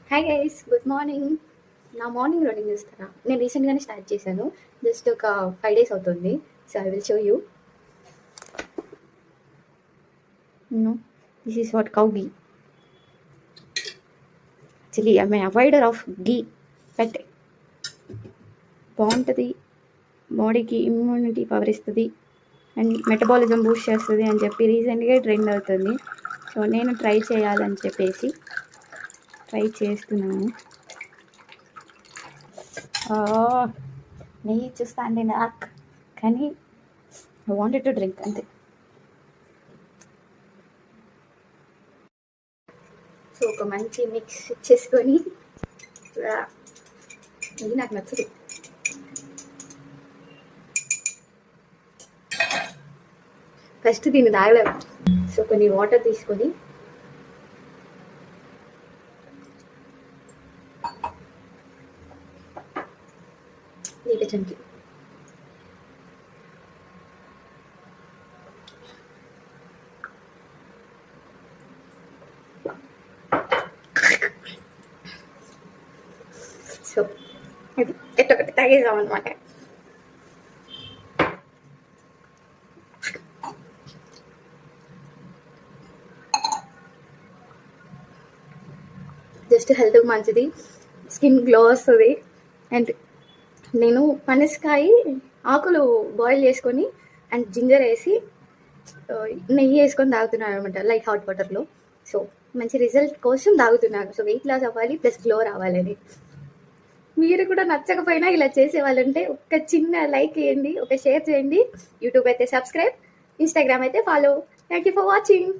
Hi guys, good morning. నా morning running చేస్తారా? నేను రీసెంట్గానే స్టార్ట్ చేశాను. జస్ట్ ఒక 5 days అవుతుంది. So I will show you. This is what cow ghee. Actually I'm avoider of ghee. But బాగుంటుంది, బాడీకి ఇమ్యూనిటీ పవర్ ఇస్తుంది అండ్ మెటబాలిజం బూస్ట్ చేస్తుంది అని చెప్పి రీసెంట్గా ట్రెండ్ అవుతుంది. సో నేను ట్రై చేయాలని చెప్పేసి ట్రై చేస్తున్నాను. నెయ్యి చూస్తా అండి నాకు, కానీ ఐ వాంటెడ్ టు డ్రింక్ అంతే. సో ఒక మంచి మిక్స్ చేసుకొని, ఇది నాకు నచ్చదు. ఫస్ట్ దీన్ని తాగలేము. సో కొన్ని వాటర్ తీసుకొని చంకి సో ఇది ఎట్టొకటి తాగేసాం అనమాట. జస్ట్ హెల్త్కి మంచిది, స్కిన్ గ్లో వస్తుంది. అండ్ నేను పనసకాయ ఆకులు బాయిల్ చేసుకొని అండ్ జింజర్ వేసి నెయ్యి వేసుకొని తాగుతున్నాను అనమాట, లైట్ హాట్ వాటర్లో. సో మంచి రిజల్ట్ కోసం తాగుతున్నాను. సో వెయిట్ లాస్ అవ్వాలి ప్లస్ గ్లో రావాలని. మీరు కూడా నచ్చకపోయినా ఇలా చేసేవాళ్ళంటే ఒక చిన్న లైక్ చేయండి, ఒక షేర్ చేయండి. యూట్యూబ్ అయితే సబ్స్క్రైబ్, ఇన్స్టాగ్రామ్ అయితే follow. Thank you for watching.